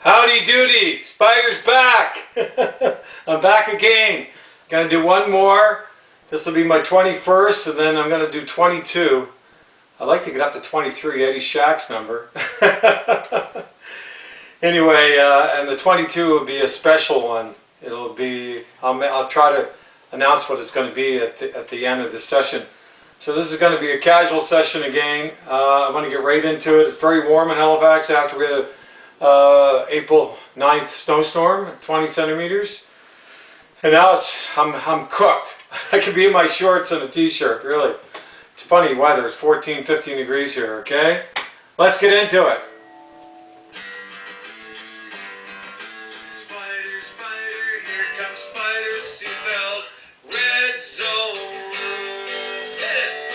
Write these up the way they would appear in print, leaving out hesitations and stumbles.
Howdy doody, Spyder's back. I'm back again. Gonna do one more. This will be my 21st, and then I'm gonna do 22. I'd like to get up to 23, Eddie Shack's number. Anyway, and the 22 will be a special one. It'll be, I'll try to announce what it's going to be at the end of this session. So this is going to be a casual session again. I want to get right into it. It's very warm in Halifax after we had a April 9th snowstorm, 20 centimeters. And now I'm cooked. I could be in my shorts and a t-shirt, really. It's funny weather. It's 14, 15 degrees here, okay? Let's get into it. Spyder, Spyder, here comes Spyder, CFL's red zone. Hit it!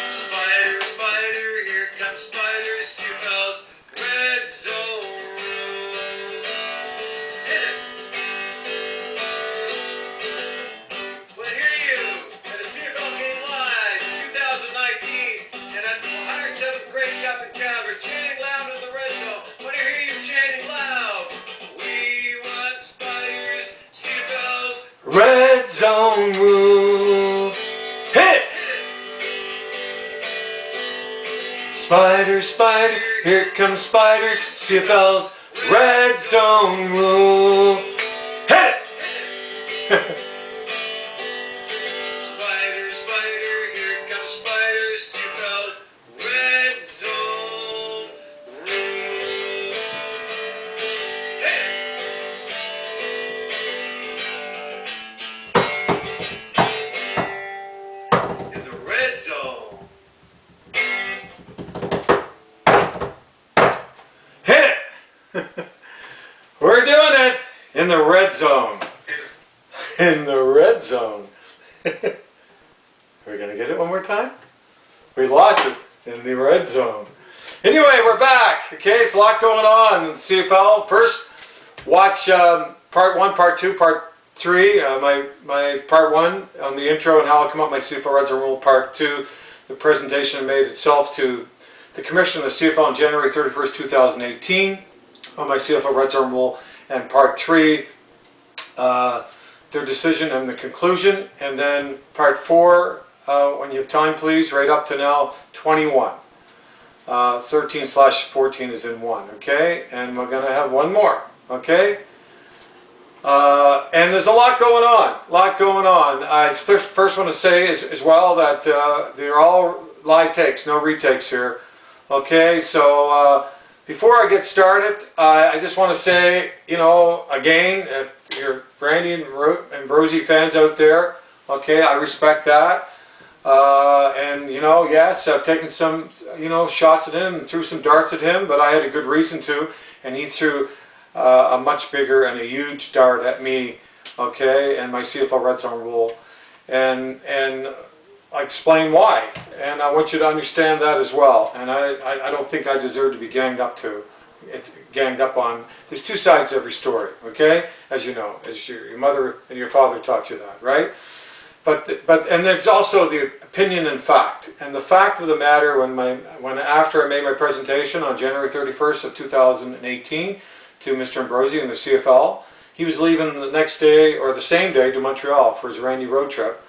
Spyder, Spyder, here comes Spyder, CFL's red zone. Hit it! Well, hear you at a CFL game live in 2019 and at the 107th grade Captain Calgary Chanting Loud in the red zone. Want to hear you chanting loud. We want Spyders, CFL's Red zone rule. Hit it! Spyder, Spyder, here comes Spyder, CFL's red zone rule. Hit it! Spyder, Spyder, here comes Spyder, CFL's red zone rule. Hit it! In the red zone. Hit it! We're doing it in the red zone. In the red zone. We're gonna get it one more time? We lost it in the red zone. Anyway, we're back. Okay, it's a lot going on in the CFL. First, watch part 1, part 2, part 3. My part 1 on the intro and how I come up with my CFL Red Zone rule. Part 2, the presentation made itself to the Commission of the CFL on January 31st, 2018 on my CFL Red Zone rule. And part 3, their decision and the conclusion. And then part 4, when you have time please, right up to now 21. 13/14 is in 1, okay? And we're going to have one more, okay? And there's a lot going on, I first want to say as well that they're all live takes, no retakes here, okay? So before I get started, I just want to say, you know, again, if you're Randy and Rosie fans out there, okay, I respect that. And, you know, yes, I've taken some, you know, shots at him and threw some darts at him, but I had a good reason to, and he threw a much bigger and a huge dart at me, okay, and my CFL Red Zone rule. And I explain why, and I want you to understand that as well. And I don't think I deserve to be ganged up on. There's two sides to every story, okay, as you know, as your mother and your father taught you that, right? And there's also the opinion and fact. And the fact of the matter, after I made my presentation on January 31st of 2018 to Mr. Ambrosi in the CFL, he was leaving the next day or the same day to Montreal for his Randy road trip.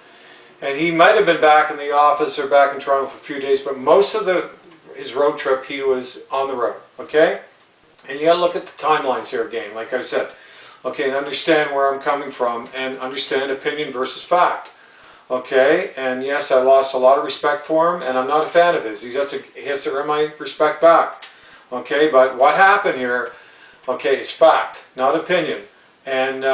And he might have been back in the office or back in Toronto for a few days, but most of his road trip he was on the road, okay? And you got to look at the timelines here again, like I said, okay, and understand where I'm coming from and understand opinion versus fact. Okay, and yes, I lost a lot of respect for him, and I'm not a fan of his. He has to earn my respect back. Okay, but what happened here, okay, is fact, not opinion. And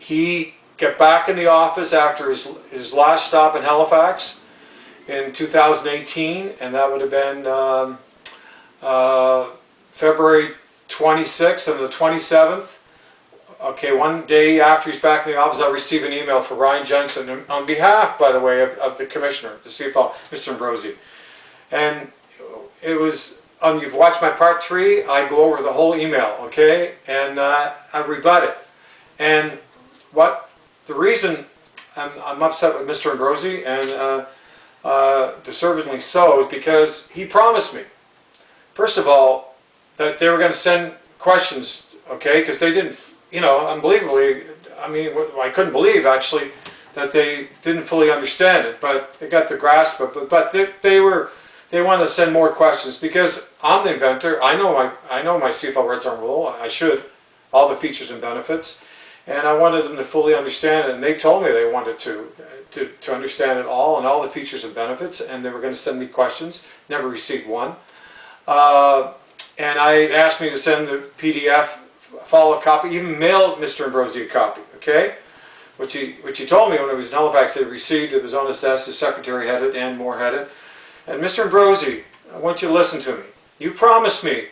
he got back in the office after his last stop in Halifax in 2018, and that would have been February 26th and the 27th. Okay, one day after he's back in the office, I received an email from Ryan Jensen on behalf, by the way, of the commissioner, the CFL, Mr. Ambrosi. And it was, you've watched my part 3, I go over the whole email, okay? And I rebut it. And the reason I'm upset with Mr. Ambrosi, and deservedly so, is because he promised me. first of all, that they were going to send questions, okay, because they didn't, you know, unbelievably, I mean, I couldn't believe actually that they didn't fully understand it, but they got the grasp of it. But they wanted to send more questions because I'm the inventor. I know my CFL Red Zone rule. I should, all the features and benefits, and I wanted them to fully understand it. And they told me they wanted to understand it all and all the features and benefits, and they were going to send me questions. Never received one. And I asked me to send the PDF, follow-up copy, even mailed Mr. Ambrosi a copy, okay? Which he told me when it was in Halifax they received. It was on his desk, his secretary had it, and Moore had it. And Mr. Ambrosi, I want you to listen to me. You promised me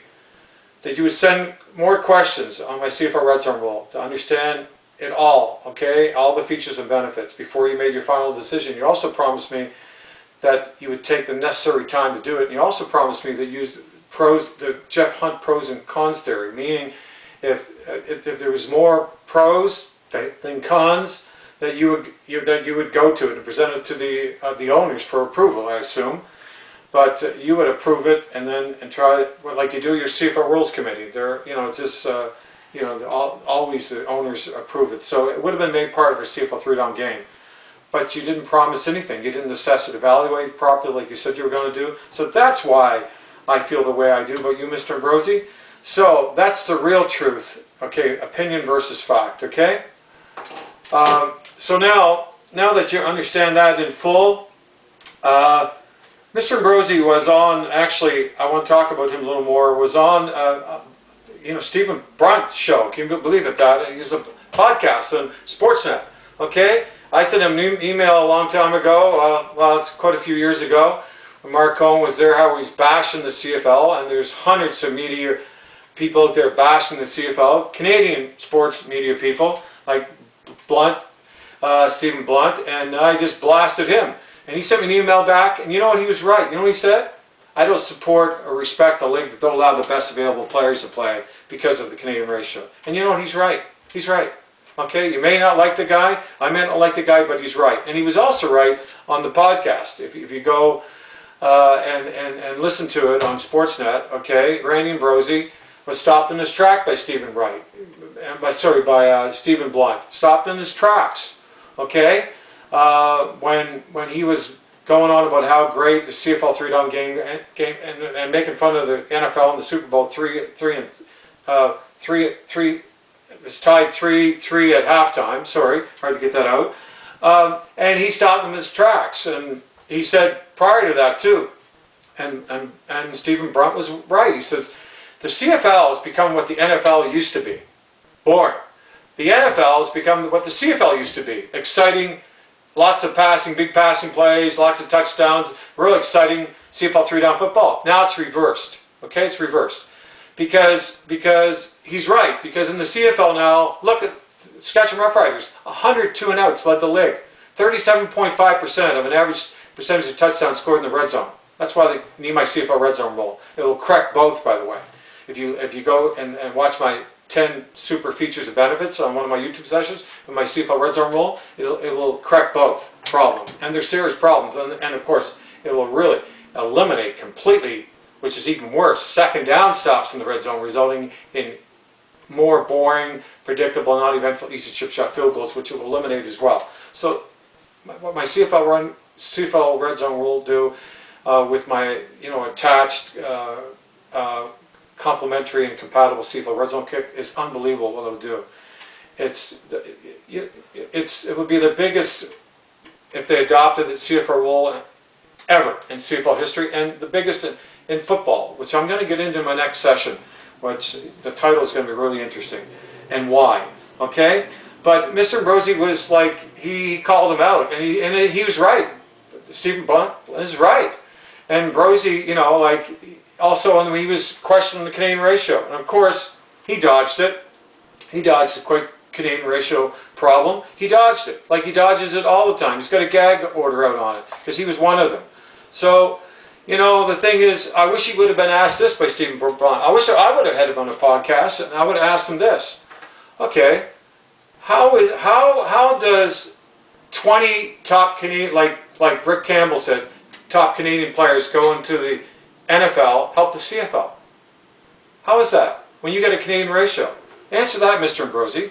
that you would send more questions on my CFL Red Zone rule to understand it all, okay? All the features and benefits before you made your final decision. You also promised me that you would take the necessary time to do it. And you also promised me that you use the Jeff Hunt pros and cons theory, meaning if there was more pros than cons, that you would go to it and present it to the owners for approval, I assume. But you would approve it and try it like you do your CFL Rules Committee. They're just always the owners approve it. So it would have been made part of a CFL 3-down game. But you didn't promise anything. You didn't assess it, evaluate it properly like you said you were going to do. So that's why I feel the way I do about you, Mr. Ambrosi. So that's the real truth, okay? Opinion versus fact, okay? So now that you understand that in full, Mr. Ambrosi was on, actually, I want to talk about him a little more, was on, Stephen Brunt's show. Can you believe it? That he's a podcast on Sportsnet, okay? I sent him an email a long time ago, well, it's quite a few years ago, when Mark Cohen was there, how he's bashing the CFL, and there's hundreds of media people out there bashing the CFL, Canadian sports media people, like Blunt, Stephen Blunt, and I just blasted him. And he sent me an email back, and you know what, he was right. You know what he said? I don't support or respect a league that don't allow the best available players to play because of the Canadian ratio. And you know what, he's right. He's right. Okay, you may not like the guy, I may not like the guy, but he's right. And he was also right on the podcast. If you go and listen to it on Sportsnet, okay, Randy Ambrosi was stopped in his track by Stephen Stephen Blunt. Stopped in his tracks, okay, when he was going on about how great the CFL 3-down game and making fun of the NFL and the Super Bowl 3 it was tied 3-3 at halftime. Sorry, hard to get that out. And he stopped him in his tracks, and he said prior to that too. And Stephen Brunt was right. He says the CFL has become what the NFL used to be, boring. The NFL has become what the CFL used to be, exciting, lots of passing, big passing plays, lots of touchdowns, real exciting CFL 3-down football. Now it's reversed. Okay, it's reversed. Because he's right. Because in the CFL now, look at Saskatchewan Roughriders, 100 2-and-outs led the league. 37.5% of an average percentage of touchdowns scored in the red zone. That's why they need my CFL Red Zone rule. It will correct both, by the way. If you go and watch my 10 super features and benefits on one of my YouTube sessions with my CFL Red Zone rule, it will correct both problems. And they're serious problems. And of course, it will really eliminate completely, which is even worse, second down stops in the red zone, resulting in more boring, predictable, non-eventful, easy chip shot field goals, which it will eliminate as well. So what my CFL Red Zone rule do with my attached complementary and compatible CFL Red Zone kick is unbelievable what it'll do. It would be the biggest, if they adopted the CFL rule ever in CFL history, and the biggest in football, which I'm going to get into in my next session, which the title is going to be really interesting, and why. Okay, but Mr. Ambrosi was like, he called him out, and he was right. Stephen Blunt is right, and Ambrosi, also when he was questioning the Canadian ratio, and of course he dodged it. He dodged the quick Canadian ratio problem. He dodged it like he dodges it all the time. He's got a gag order out on it because he was one of them. So. The thing is, I wish he would have been asked this by Stephen Blunt. I wish I would have had him on a podcast, and I would have asked him this. Okay, how does 20 top Canadian, like Rick Campbell said, top Canadian players go into the NFL help the CFL? How is that when you get a Canadian ratio? Answer that, Mr. Ambrosi.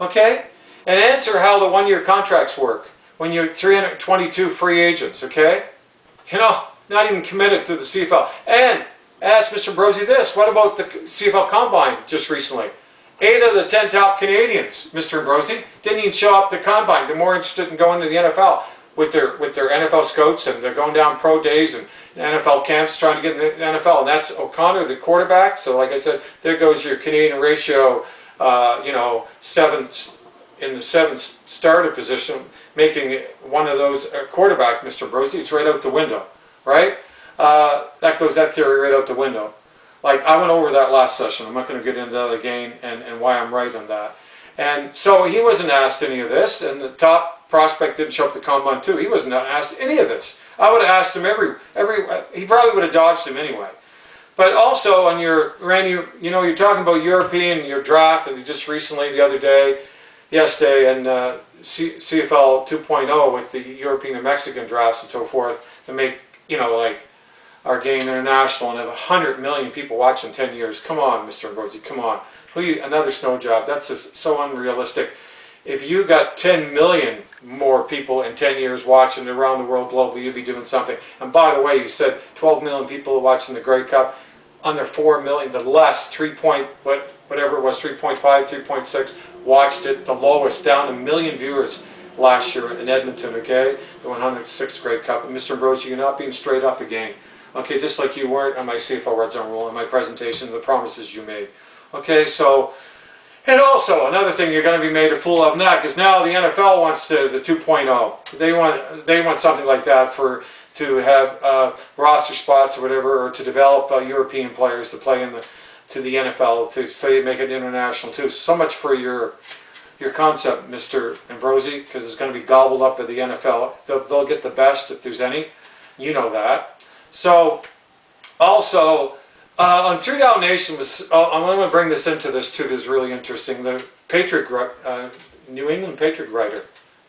Okay? And answer how the one-year contracts work when you're 322 free agents, okay? You know, not even committed to the CFL. And ask Mr. Ambrosi this, what about the CFL Combine just recently? 8 of the 10 top Canadians, Mr. Ambrosi, didn't even show up to Combine. They're more interested in going to the NFL with their NFL scouts, and they're going down pro days and NFL camps trying to get in the NFL. And that's O'Connor, the quarterback. So like I said, there goes your Canadian ratio, you know, in the seventh starter position, making one of those quarterback, Mr. Ambrosi. It's right out the window, right? That theory right out the window. Like, I went over that last session. I'm not going to get into that again and why I'm right on that. And so he wasn't asked any of this, and the top prospect didn't show up to Combine too. He wasn't asked any of this. I would have asked him he probably would have dodged him anyway. But also on your, Randy, you know, you're talking about European, your draft, and just recently, the other day, yesterday, and CFL 2.0 with the European and Mexican drafts and so forth to make, you know, like, our game international and have 100 million people watching in 10 years. Come on, Mr. Ambrosi, come on. Another snow job. That's just so unrealistic. If you got 10 million more people in 10 years watching around the world globally, you'd be doing something. And by the way, you said 12 million people watching the Grey Cup. Under 4 million, the less, whatever it was, 3.5, 3.6, watched it. The lowest, down 1 million viewers last year in Edmonton, okay? The 106th Grey Cup. And Mr. Ambrosi, you're not being straight up again. Okay, just like you weren't on my CFL Red Zone rule, in my presentation, the promises you made. Okay, so, and also, another thing you're going to be made a fool of now, because now the NFL wants the 2.0. They want something like that to have roster spots or whatever, or to develop European players to play to the NFL, to say make it international too. So much for your concept, Mr. Ambrosi, because it's going to be gobbled up by the NFL. They'll get the best if there's any. You know that. So, also, on 3 Down Nation, I'm going to bring this into this too, because it's really interesting. The New England Patriot writer,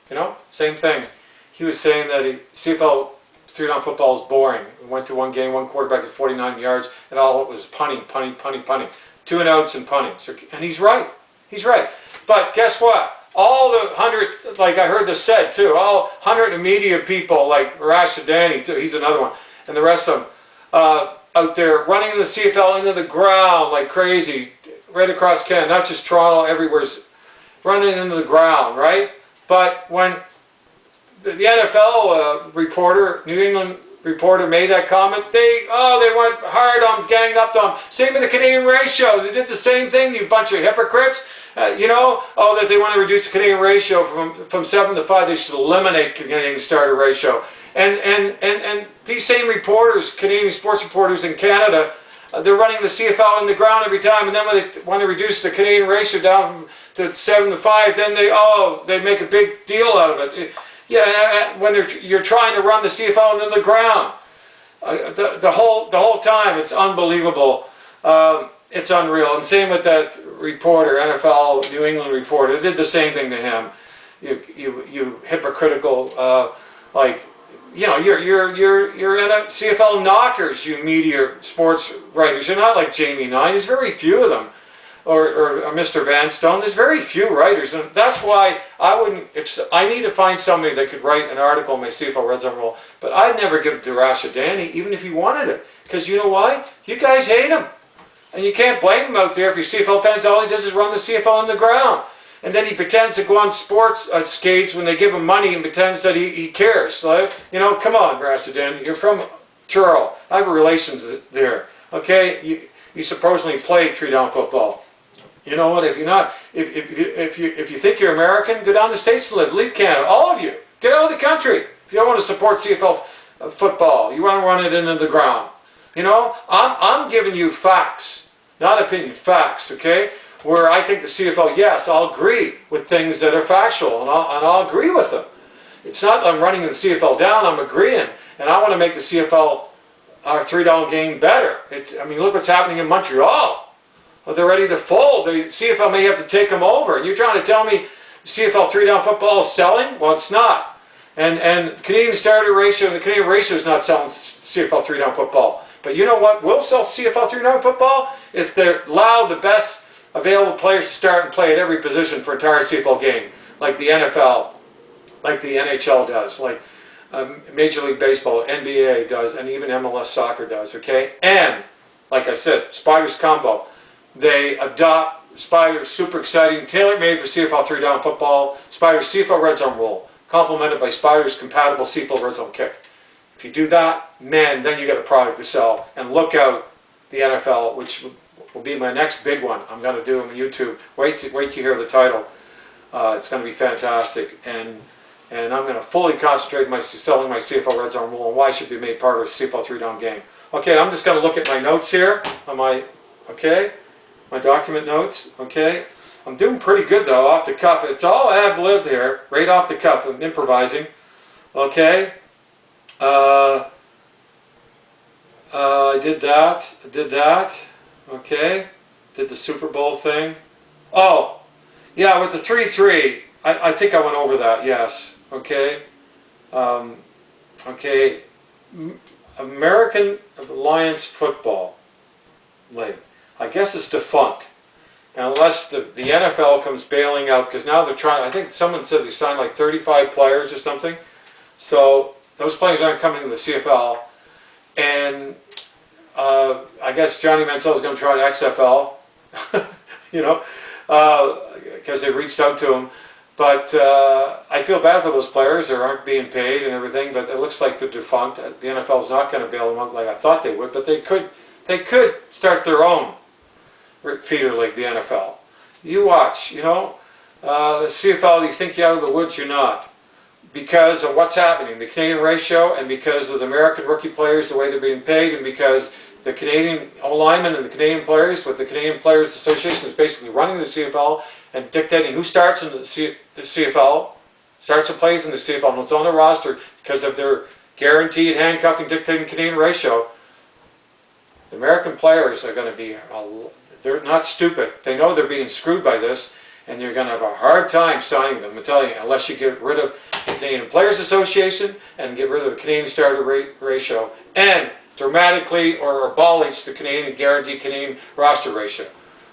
you know, same thing. He was saying that CFL 3 Down football is boring. We went to one game, one quarterback at 49 yards, and all it was punting. 2 and outs and punting. So, and he's right. He's right. But guess what? All the 100, like I heard this said too, all 100 media people, like Rashadani too, he's another one, and the rest of them, out there running the CFL into the ground like crazy, right across Canada, not just Toronto, everywhere's running into the ground, right? But when the NFL reporter, New England reporter, made that comment, they went hard on, ganged up on. Same with the Canadian ratio. They did the same thing, you bunch of hypocrites. You know, that they want to reduce the Canadian ratio from 7 to 5. They should eliminate Canadian starter ratio. And these same reporters, Canadian sports reporters in Canada, they're running the CFL in the ground every time, and then when they want to reduce the Canadian ratio down to 7 to 5, then they make a big deal out of it. Yeah, when you're trying to run the CFL into the ground, the whole time, it's unbelievable. It's unreal. And same with that reporter, NFL New England reporter. They did the same thing to him. You hypocritical, like, you know, you're CFL knockers, you media sports writers. You're not like Jamie Nine. There's very few of them, or Mr. Vanstone. There's very few writers, and that's why I wouldn't. If I need to find somebody that could write an article in my CFL Red Zone rule, but I'd never give it to Rashadani, even if he wanted it, because you know why? You guys hate him. And you can't blame him out there if you're CFL fans. All he does is run the CFL on the ground. And then he pretends to go on sports skates when they give him money and pretends that he cares. Like, you know, come on, Rashadani. You're from Truro. I have relations there. Okay? You supposedly played 3 Down football. You know what? If you're not, if you think you're American, go down the States and live. Leave Canada. All of you. Get out of the country. If you don't want to support CFL football, you want to run it into the ground. You know, I'm giving you facts, not opinion, facts, okay? Where I think the CFL, yes, I'll agree with things that are factual, and I'll agree with them. It's not I'm running the CFL down, I'm agreeing, and I want to make the CFL, our 3 Down game, better. I mean, look what's happening in Montreal. They're ready to fold. The CFL may have to take them over, and you're trying to tell me CFL 3 Down football is selling? Well, it's not. And Canadian starter ratio, and the Canadian ratio is not selling CFL 3 Down football. But you know what will sell CFL 3-9 football? If they're allow the best available players to start and play at every position for an entire CFL game, like the NFL, like the NHL does, like Major League Baseball, NBA does, and even MLS soccer does, okay? And, like I said, Spyder's combo. They adopt Spyder's super exciting, tailor-made for CFL 3-down football, Spyder's CFL red zone rule, complemented by Spyder's compatible CFL red zone kick. If you do that, man, then you got a product to sell. And look out, the NFL, which will be my next big one. I'm going to do on YouTube. Wait till you hear the title. It's going to be fantastic. And I'm going to fully concentrate on selling my CFL red zone rule and why it should be made part of a CFL 3-down game. Okay, I'm just going to look at my notes here on my document notes. Okay, I'm doing pretty good though, off the cuff. It's all ad-lib here, right off the cuff. I'm improvising. Okay. I did that. Okay. Did the Super Bowl thing. Oh, yeah, with the 3-3, I think I went over that, yes. Okay. Okay. American Alliance Football League. I guess it's defunct. Unless the NFL comes bailing out, because now they're trying, I think someone said they signed like 35 players or something. So those players aren't coming to the CFL. And I guess Johnny Mansell is going to try to XFL, you know, because they reached out to him. But I feel bad for those players. They aren't being paid and everything, but it looks like they're defunct. The NFL is not going to bail them out like I thought they would, but they could start their own feeder league, the NFL. You watch, you know, the CFL, you think you're out of the woods, you're not. Because of what's happening, the Canadian ratio, and because of the American rookie players, the way they're being paid, and because the Canadian linemen and the Canadian players, with the Canadian Players Association is basically running the CFL and dictating who starts in the CFL, starts and plays in the CFL, and what's on the roster because of their guaranteed handcuffing, dictating Canadian ratio. The American players are going to be, they're not stupid. They know they're being screwed by this, and you're going to have a hard time signing them, I'm telling you, unless you get rid of the Canadian Players Association and get rid of the Canadian starter ratio and dramatically or abolish the Canadian guaranteed Canadian roster ratio.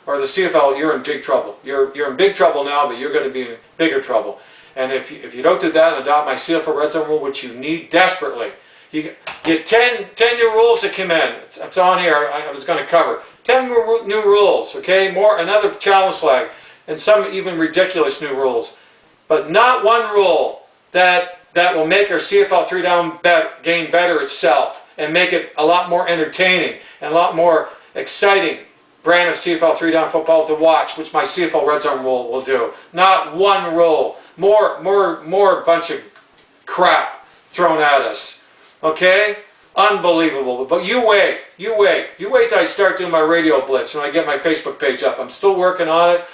Or the CFL, you're in big trouble. You're in big trouble now, but you're going to be in bigger trouble. And if you don't do that and adopt my CFL red zone rule, which you need desperately, you get 10 new rules that come in. It's on here. I was going to cover 10 new rules. Okay, another challenge flag, and some even ridiculous new rules, but not one rule that will make our CFL 3-down game better itself and make it a lot more entertaining and a lot more exciting brand of CFL 3-down football to watch, which my CFL red zone rule will do. Not one rule. More bunch of crap thrown at us. Okay? Unbelievable. But you wait till I start doing my radio blitz when I get my Facebook page up. I'm still working on it.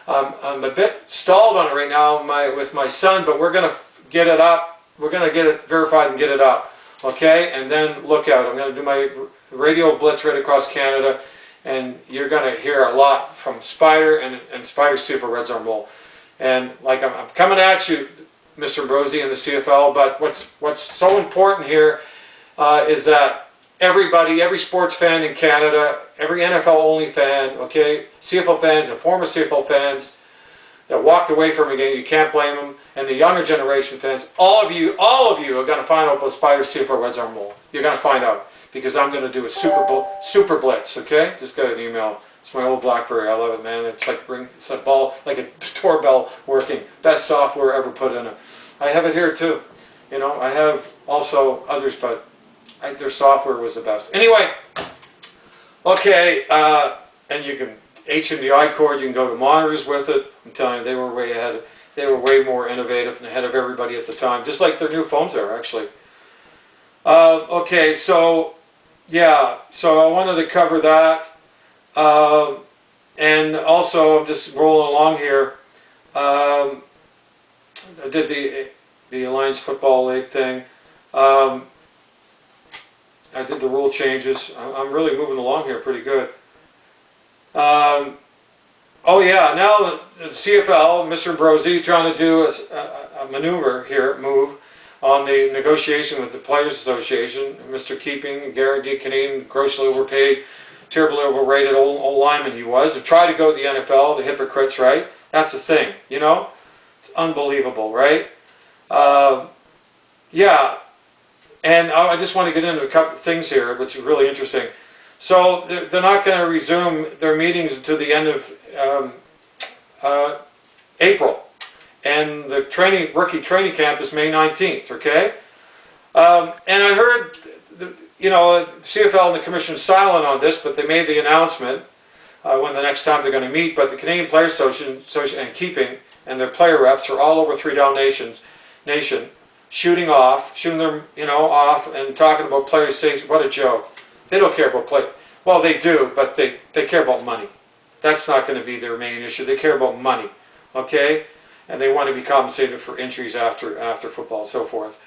I'm a bit stalled on it right now with my son, but we're going to get it up. We're going to get it verified and get it up. Okay? And then look out. I'm going to do my radio blitz right across Canada, and you're going to hear a lot from Spyder and Spyder's CFL red zone rule. And like I'm coming at you, Mr. Ambrosi and the CFL, but what's so important here is that every sports fan in Canada, every NFL only fan, okay, CFL fans and former CFL fans that walked away from a game, you can't blame them, and the younger generation fans, all of you are going to find out about Spyder's CFL red zone rule. You're going to find out, because I'm going to do a super blitz, okay? Just got an email. It's my old BlackBerry. I love it, man. It's a ball, like a doorbell working. Best software ever put in it. I have it here too. You know, I have also others, but their software was the best. Anyway, okay, and you can HDMI cord. You can go to monitors with it. I'm telling you, they were way ahead. They were way more innovative and ahead of everybody at the time, just like their new phones are actually. Okay, so yeah, so I wanted to cover that, and also I'm just rolling along here. I did the Alliance Football League thing. I did the rule changes. I'm really moving along here pretty good. Oh yeah, now the CFL, Mr. Ambrosi, trying to do a maneuver here, move. on the negotiation with the Players Association. Mr. Keeping, Garrett D. Canadian, grossly overpaid, terribly overrated old lineman he was, and tried to go to the NFL, the hypocrites, right? That's the thing, you know? It's unbelievable, right? Yeah, and I just want to get into a couple of things here, which is really interesting. So they're not going to resume their meetings until the end of April. And the rookie training camp is May 19th, okay? And I heard, CFL and the Commission are silent on this, but they made the announcement when the next time they're going to meet. But the Canadian Players Association and Keeping and their player reps are all over 3 down nation, shooting them, off and talking about player safety. What a joke. They don't care about play. Well, they do, but they care about money. That's not going to be their main issue. They care about money, okay? And they want to be compensated for injuries after football and so forth,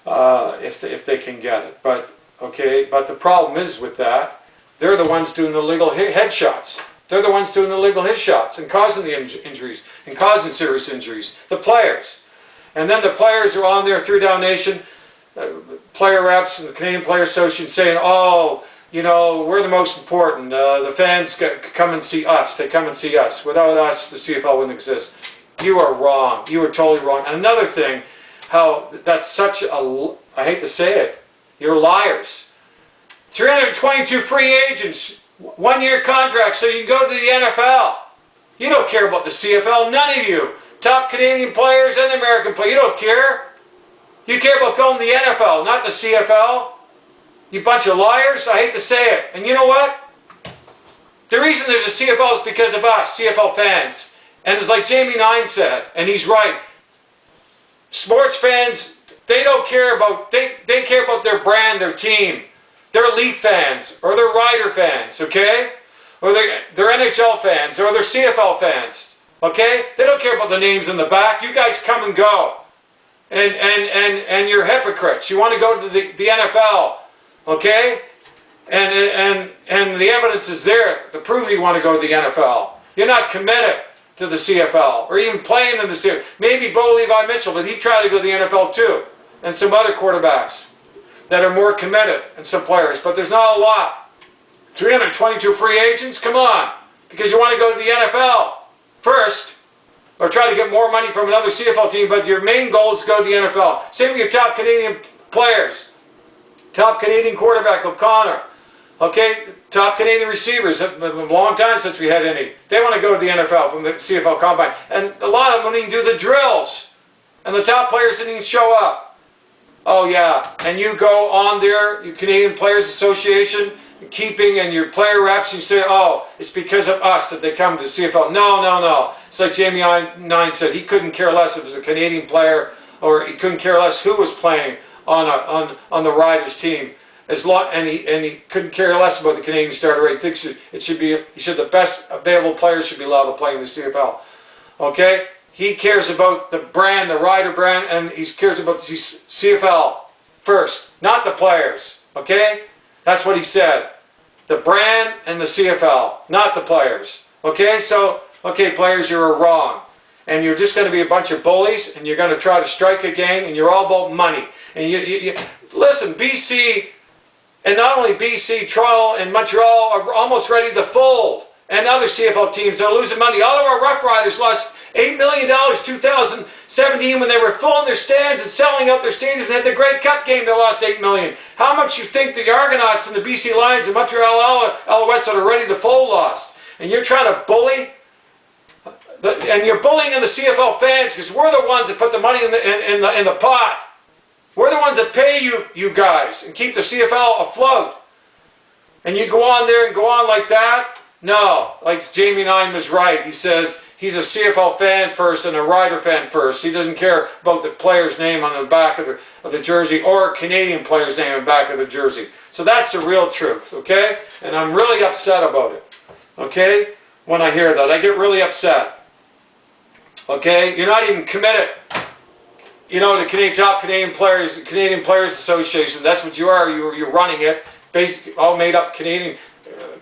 if they can get it. But the problem is with that, they're the ones doing the illegal headshots. They're the ones doing the illegal headshots and causing the injuries and causing serious injuries. The players, and then the players are on there, 3 down nation, player reps and the Canadian Players Association saying, "Oh, we're the most important. The fans come and see us. They come and see us. Without us, the CFL wouldn't exist." You are wrong. You are totally wrong. And another thing, how that's such a, I hate to say it, you're liars. 322 free agents, 1-year contracts so you can go to the NFL. You don't care about the CFL, none of you. Top Canadian players and American players, you don't care. You care about going to the NFL, not the CFL. You bunch of liars, I hate to say it. And you know what? The reason there's a CFL is because of us, CFL fans. And it's like Jamie Nine said, and he's right. Sports fans, they don't care about, they care about their brand, their team. They're Leaf fans, or they're Rider fans, okay? Or they're NHL fans, or they're CFL fans, okay? They don't care about the names in the back. You guys come and go. And you're hypocrites. You want to go to the NFL, okay? And the evidence is there to prove you want to go to the NFL. You're not committed to the CFL, or even playing in the CFL. Maybe Bo Levi Mitchell, but he tried to go to the NFL too, and some other quarterbacks that are more committed, and some players, but there's not a lot. 322 free agents, come on, because you want to go to the NFL first, or try to get more money from another CFL team, but your main goal is to go to the NFL. Same with your top Canadian players, top Canadian quarterback O'Connor, okay, top Canadian receivers. It's been a long time since we had any. They want to go to the NFL from the CFL Combine. And a lot of them didn't even do the drills. And the top players didn't even show up. Oh yeah, and you go on there, you Canadian Players Association, Keeping, and your player reps, and you say, "Oh, it's because of us that they come to the CFL." No. It's like Jamie Nine said, he couldn't care less if it was a Canadian player, or he couldn't care less who was playing on the Riders team. And he couldn't care less about the Canadian starter rate. He thinks the best available players should be allowed to play in the CFL. Okay? He cares about the brand, the Rider brand, and he cares about the CFL first, not the players. Okay? That's what he said. The brand and the CFL, not the players. Okay? So, players, you're wrong. And you're just going to be a bunch of bullies, and you're going to try to strike again, and you're all about money. And you listen, BC... And not only BC, Toronto, and Montreal are almost ready to fold. And other CFL teams are losing money. All of our Rough Riders lost $8 million 2017 when they were filling their stands and selling out their stadiums and had the Grey Cup game. They lost $8 million. How much you think the Argonauts and the BC Lions and Montreal Alouettes that are ready to fold lost? And you're trying to bully? And you're bullying the CFL fans because we're the ones that put the money in the pot. We're the ones that pay you guys and keep the CFL afloat. And you go on there and go on like that? No. Like Jamie Nine was right. He says he's a CFL fan first and a Rider fan first. He doesn't care about the player's name on the back of the jersey or a Canadian player's name on the back of the jersey. So that's the real truth, okay? And I'm really upset about it, okay? When I hear that, I get really upset. Okay? You're not even committed. The top Canadian players, the Canadian Players Association, that's what you are. You're running it. Basically, all made up Canadian,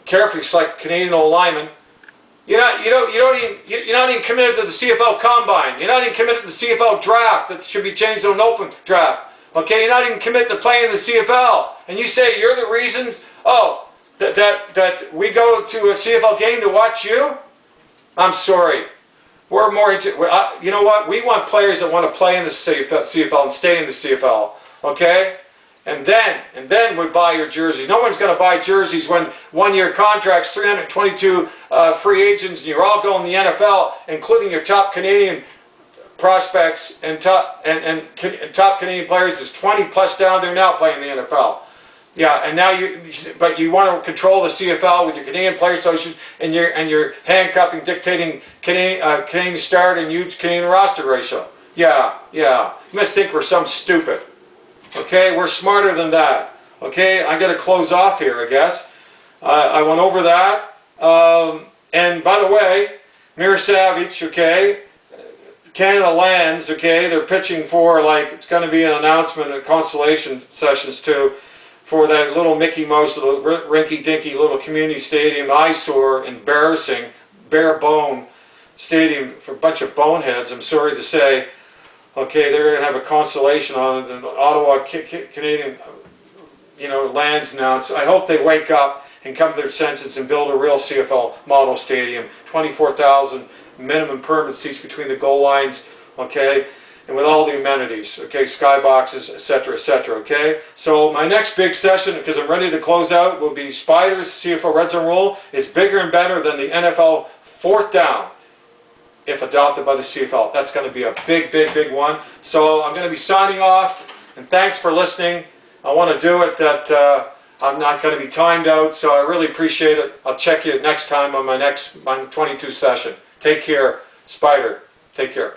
carefully select Canadian old linemen. You're not even committed to the CFL Combine. You're not even committed to the CFL draft that should be changed to an open draft. Okay, you're not even committed to playing in the CFL. And you say you're the reasons, oh, that we go to a CFL game to watch you? I'm sorry. We're more into, you know what? We want players that want to play in the CFL and stay in the CFL. Okay? And then we buy your jerseys. No one's going to buy jerseys when one-year contracts, 322 free agents, and you're all going to the NFL, including your top Canadian prospects and top Canadian players. There's 20 plus down there now playing in the NFL. Yeah, and now but you want to control the CFL with your Canadian Player Association, and you're handcuffing, dictating Canadian start and huge Canadian roster ratio. Yeah. You must think we're some stupid. Okay, we're smarter than that. Okay, I got to close off here, I guess. I went over that. And by the way, Mir Savage, okay, Canada lands, okay, they're pitching for, like, it's going to be an announcement at Constellation Sessions too, for that little Mickey Mouse, little rinky-dinky little community stadium, eyesore, embarrassing, bare bone stadium for a bunch of boneheads, I'm sorry to say. Okay, they're going to have a Constellation on it, and Ottawa Canadian, lands now. So I hope they wake up and come to their senses and build a real CFL model stadium, 24,000 minimum permanent seats between the goal lines, okay, and with all the amenities, okay, skyboxes, etc., etc., okay. So my next big session, because I'm ready to close out, will be Spyder's CFL Red Zone rule is bigger and better than the NFL fourth down, if adopted by the CFL. That's going to be a big, big, big one. So I'm going to be signing off, and thanks for listening. I want to do it that I'm not going to be timed out, so I really appreciate it. I'll check you next time on my 22 session. Take care. Spyder. Take care.